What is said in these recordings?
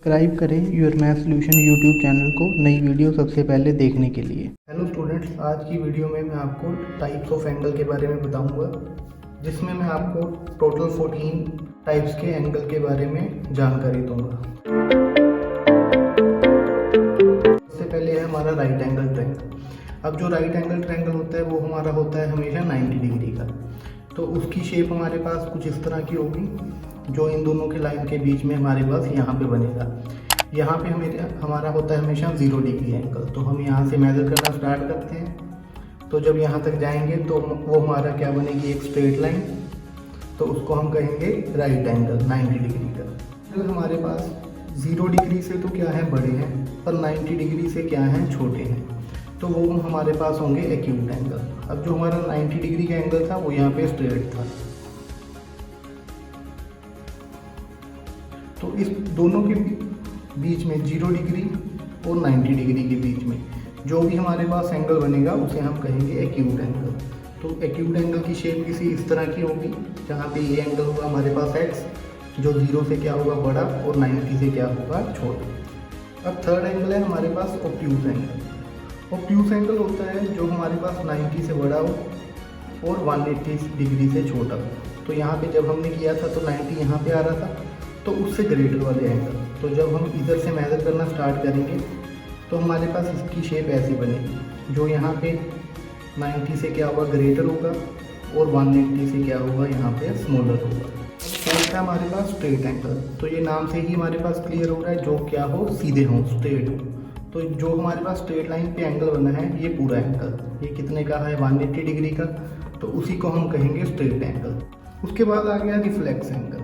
Subscribe करें your math solution YouTube channel को नई वीडियो सबसे पहले देखने के लिए। हेलो स्टूडेंट्स, आज की वीडियो में मैं आपको टाइप्स ऑफ एंगल के बारे में बताऊंगा, जिसमें मैं आपको टोटल 14 टाइप्स के एंगल के बारे में जानकारी दूंगा। सबसे पहले है हमारा राइट एंगल ट्रायंगल। अब जो राइट एंगल ट्रायंगल होता है वो हमारा होता है हमेशा 90 डिग्री का। तो उसकी शेप हमारे पास कुछ इस तरह की होगी, जो इन दोनों के लाइन के बीच में हमारे पास यहाँ पे बनेगा। यहाँ पे हमारा होता है हमेशा 0 डिग्री एंगल। तो हम यहाँ से मेजर करना स्टार्ट करते हैं। तो जब यहाँ तक जाएंगे तो वो हमारा क्या बनेगी, एक स्ट्रेट लाइन। तो उसको हम कहेंगे राइट एंगल 90 डिग्री का। अगर हमारे पास 0 डिग्री से तो क्या है, बड़े हैं, पर 90 डिग्री से क्या हैं, छोटे हैं। तो वो हमारे पास होंगे एक्यूट एंगल। अब जो हमारा 90 डिग्री का एंगल था वो यहाँ पे स्ट्रेट था। तो इस दोनों के बीच में 0 डिग्री और 90 डिग्री के बीच में जो भी हमारे पास एंगल बनेगा उसे हम कहेंगे एक्यूट एंगल। तो एक्यूट एंगल की शेप किसी इस तरह की होगी, जहाँ पे ये एंगल होगा हमारे पास x, जो 0 से क्या होगा, बड़ा, और 90 से क्या होगा, छोटा। अब थर्ड एंगल है हमारे पास ऑब्ट्यूज एंगल। ऑब्ट्यूज एंगल होता है जो हमारे पास 90 से बड़ा हो और 180 डिग्री से छोटा हो। तो यहाँ पे जब हमने किया था तो 90 यहाँ पे आ रहा था, तो उससे ग्रेटर वाले एंगल। तो जब हम इधर से मेजर करना स्टार्ट करेंगे तो हमारे पास इसकी शेप ऐसी बनेगी, जो यहाँ पे 90 से क्या होगा, ग्रेटर होगा, और 180 से क्या होगा, यहाँ पे स्मॉलर होगा। फोर्थ है हमारे पास स्ट्रेट एंगल। तो ये नाम से ही हमारे पास क्लियर हो रहा है, जो क्या हो, सीधे हों, स्ट्रेट हो। तो जो हमारे पास स्ट्रेट लाइन पे एंगल बना है, ये पूरा एंगल, ये कितने का है, 180 डिग्री का। तो उसी को हम कहेंगे स्ट्रेट एंगल। उसके बाद आ गया रिफ्लेक्स एंगल,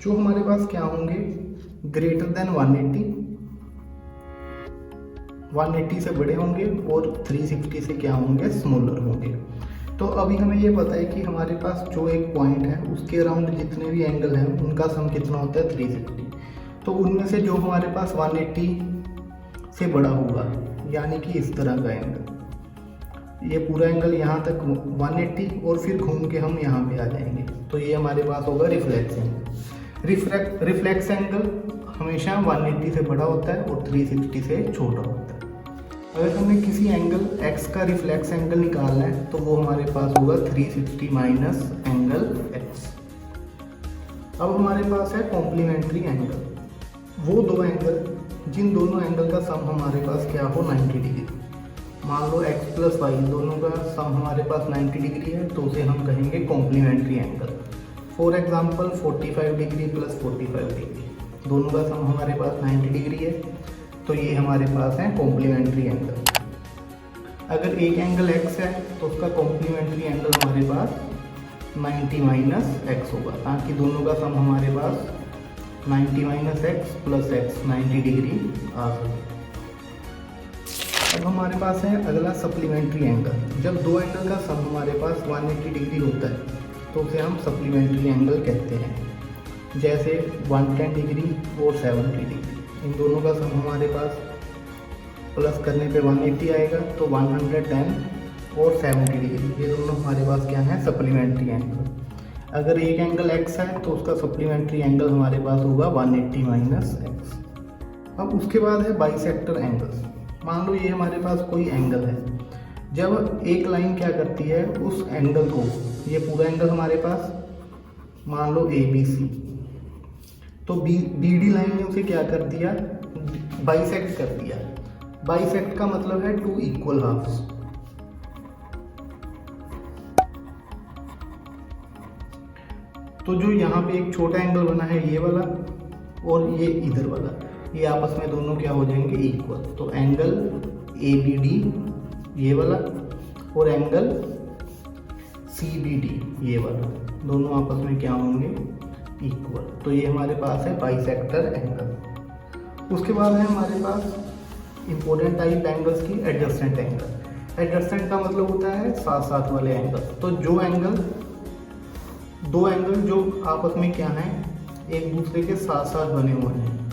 जो हमारे पास क्या होंगे, ग्रेटर देन 180 से बड़े होंगे, और 360 से क्या होंगे, स्मॉलर होंगे। तो अभी हमें ये पता है कि हमारे पास जो एक पॉइंट है उसके अराउंड जितने भी एंगल हैं उनका सम कितना होता है, 360। तो उनमें से जो हमारे पास 180 से बड़ा होगा, यानी कि इस तरह का एंगल, ये पूरा एंगल यहाँ तक 180, और फिर घूम के हम यहाँ पे आ जाएंगे, तो ये हमारे पास होगा रिफ्लेक्स एंगल। रिफ्लेक्स एंगल हमेशा 180 से बड़ा होता है और 360 से छोटा होता है। अगर हमें किसी एंगल x का रिफ्लेक्स एंगल निकालना है तो वो हमारे पास होगा 360 माइनस एंगल x। अब हमारे पास है कॉम्प्लीमेंट्री एंगल, वो दो एंगल जिन दोनों एंगल का सम हमारे पास क्या हो, 90 डिग्री। मान लो x प्लस वाई दोनों का सम हमारे पास 90 डिग्री है, तो उसे हम कहेंगे complementary angle. For example 45 degree plus 45 degree, दोनों का सम हमारे पास 90 डिग्री है, तो ये हमारे पास है कॉम्प्लीमेंट्री एंगल। अगर एक एंगल x है तो उसका कॉम्प्लीमेंट्री एंगल हमारे पास 90 माइनस x होगा, ताकि दोनों का सम हमारे पास 90 minus x plus x 90 degree आ सके। अब हमारे पास है अगला सप्लीमेंट्री एंगल। जब दो एंगल का सम हमारे पास 180 डिग्री होता है तो उसे हम सप्लीमेंट्री एंगल कहते हैं। जैसे 110 डिग्री और 70 डिग्री, इन दोनों का सम हमारे पास प्लस करने पे 180 आएगा, तो 110 और 70 डिग्री, ये दोनों हमारे पास क्या है, सप्लीमेंट्री एंगल। अगर एक एंगल x है तो उसका सप्लीमेंट्री एंगल हमारे पास होगा 180 माइनस एक्स। अब उसके बाद है बाइसेक्टर एंगल्स। मान लो ये हमारे पास कोई एंगल है, जब एक लाइन क्या करती है, उस एंगल को, ये पूरा एंगल हमारे पास मान लो ABC, तो BD लाइन ने उसे क्या कर दिया, बाइसेक्ट कर दिया। बाइसेक्ट का मतलब है 2 इक्वल हाफ्स। तो जो यहाँ पे एक छोटा एंगल बना है, ये वाला और ये इधर वाला, ये आपस में दोनों क्या हो जाएंगे, इक्वल। तो एंगल ABD ये वाला और एंगल CBD ये वाला, दोनों आपस में क्या होंगे, इक्वल। तो ये हमारे पास है बाइसेक्टर एंगल। उसके बाद है हमारे पास इंपॉर्टेंट टाइप एंगल्स की एडजस्टेंट एंगल। एडजस्टेंट का मतलब होता है साथ साथ वाले एंगल। तो जो एंगल, दो एंगल जो आपस में क्या हैं, एक दूसरे के साथ साथ बने हुए हैं,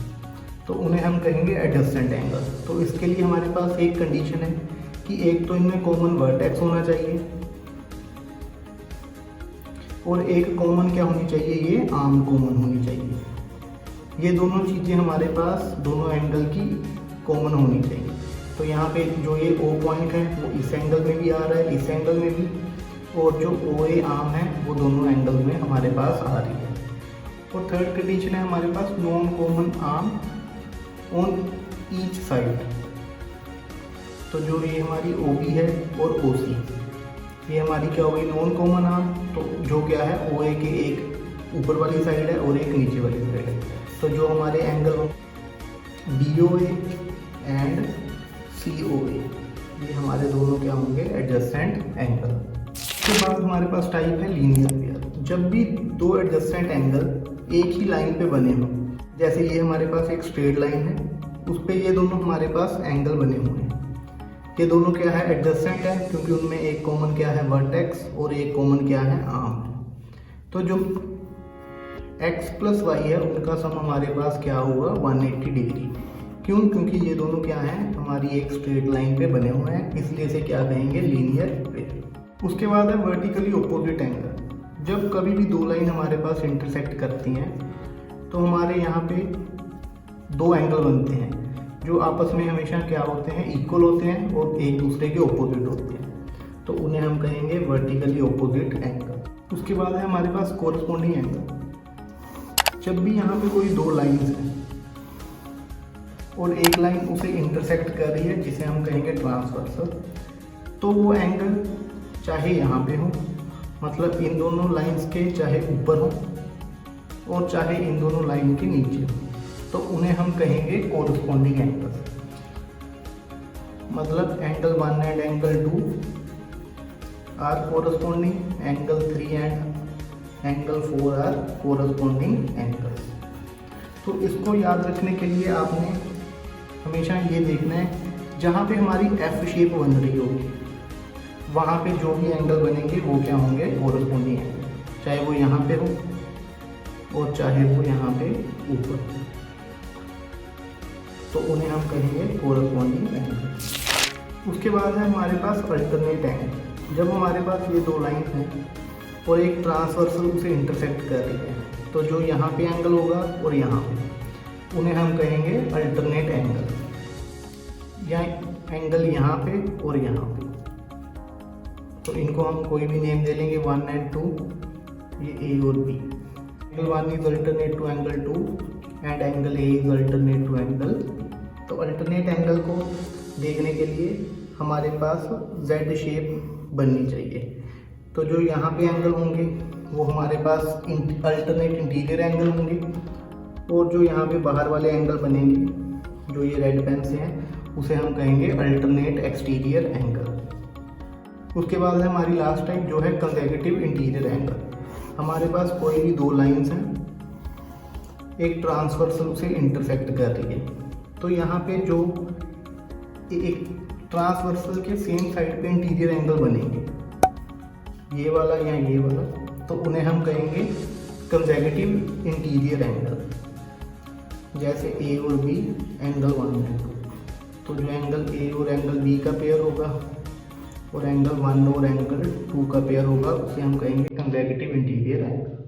तो उन्हें हम कहेंगे एडजस्टेंट एंगल। तो इसके लिए हमारे पास एक कंडीशन है कि एक तो इनमें कॉमन वर्टेक्स होना चाहिए, और एक कॉमन क्या होनी चाहिए, ये आर्म कॉमन होनी चाहिए। ये दोनों चीज़ें हमारे पास दोनों एंगल की कॉमन होनी चाहिए। तो यहाँ पे जो ये O पॉइंट है वो इस एंगल में भी आ रहा है, इस एंगल में भी, और जो OA आर्म है वो दोनों एंगल में हमारे पास आ रही है। और थर्ड कंडीशन है हमारे पास non common arm on each side. तो जो ये हमारी OB है और OC, ये हमारी क्या हो गई नॉन कॉमन आर्म। तो जो क्या है OA के एक ऊपर वाली साइड है और एक नीचे वाली साइड है। तो जो हमारे एंगल हो BOA एंड COA, ये हमारे दोनों क्या होंगे एडजस्टेंट एंगल। उसके बाद हमारे पास टाइप है लीनियर पेयर। जब भी दो एडजस्टेंट एंगल एक ही लाइन पे बने हों, जैसे ये हमारे पास एक स्ट्रेट लाइन है, उस पर ये दोनों हमारे पास एंगल बने हुए हैं। ये दोनों क्या है एडजस्टेंट है, क्योंकि उनमें एक कॉमन क्या है वर्टेक्स और एक कॉमन क्या है आर्म। तो जो x प्लस वाई है उनका सम हमारे पास क्या होगा 180 डिग्री। क्यों? क्योंकि ये दोनों क्या हैं हमारी एक स्ट्रेट लाइन पे बने हुए हैं, इसलिए इसे क्या कहेंगे लीनियर पेयर। उसके बाद है वर्टिकली ऑपोजिट एंगल। जब कभी भी दो लाइन हमारे पास इंटरसेक्ट करती हैं तो हमारे यहाँ पे दो एंगल बनते हैं जो आपस में हमेशा क्या होते हैं इक्वल होते हैं और एक दूसरे के ऑपोजिट होते हैं। तो उन्हें हम कहेंगे वर्टिकली ऑपोजिट एंगल। उसके बाद है हमारे पास कोरस्पॉन्डिंग एंगल। जब भी यहाँ पे कोई दो लाइंस हैं और एक लाइन उसे इंटरसेक्ट कर रही है जिसे हम कहेंगे ट्रांसवर्सल, तो वो एंगल चाहे यहाँ पे हो, मतलब इन दोनों लाइंस के चाहे ऊपर हो और चाहे इन दोनों लाइन के नीचे हो, तो उन्हें हम कहेंगे कोरस्पॉन्डिंग एंगल। मतलब angle 1 and angle 2 are corresponding, angle 3 and angle 4 are corresponding angles. तो इसको याद रखने के लिए आपने हमेशा ये देखना है जहाँ पे हमारी एफ शेप बन रही होगी वहाँ पे जो भी एंगल बनेंगे वो क्या होंगे कोरस्पॉन्डिंग एंगल, चाहे वो यहाँ पे हो और चाहे वो यहाँ पे ऊपर हो, तो उन्हें हम कहेंगे कोरस्पॉन्डिंग एंगल। उसके बाद है हमारे पास अल्टरनेट एंगल। जब हमारे पास ये दो लाइन हैं और एक ट्रांसवर्सल उसे इंटरसेक्ट कर रही है, तो जो यहाँ पे एंगल होगा और यहाँ पे, उन्हें हम कहेंगे अल्टरनेट एंगल, या एंगल यहाँ पे और यहाँ पे। तो इनको हम कोई भी नेम दे लेंगे 1 एंड 2, ये A और B। Angle 1 is alternate to angle 2 and angle A is alternate to angle. तो अल्टरनेट एंगल को देखने के लिए हमारे पास Z शेप बननी चाहिए। तो जो यहाँ पे एंगल होंगे वो हमारे पास अल्टरनेट इंटीरियर एंगल होंगे, और जो यहाँ पे बाहर वाले एंगल बनेंगे जो ये रेड पेन से हैं उसे हम कहेंगे अल्टरनेट एक्सटीरियर एंगल। उसके बाद है हमारी लास्ट टाइप जो है कंसेक्यूटिव इंटीरियर एंगल। हमारे पास कोई भी दो लाइंस हैं, एक ट्रांसवर्सल से इंटरसेक्ट कर रही है, तो यहाँ पे जो एक ट्रांसवर्सल के सेम साइड पे इंटीरियर एंगल बनेंगे, ये वाला या ये वाला, तो उन्हें हम कहेंगे कंसेक्यूटिव इंटीरियर एंगल। जैसे A और B एंगल 1 एंड 2, तो जो एंगल A और एंगल B का पेयर होगा और एंगल 1 और एंगल 2 का पेयर होगा उसे हम कहेंगे कंसेक्यूटिव इंटीरियर एंगल।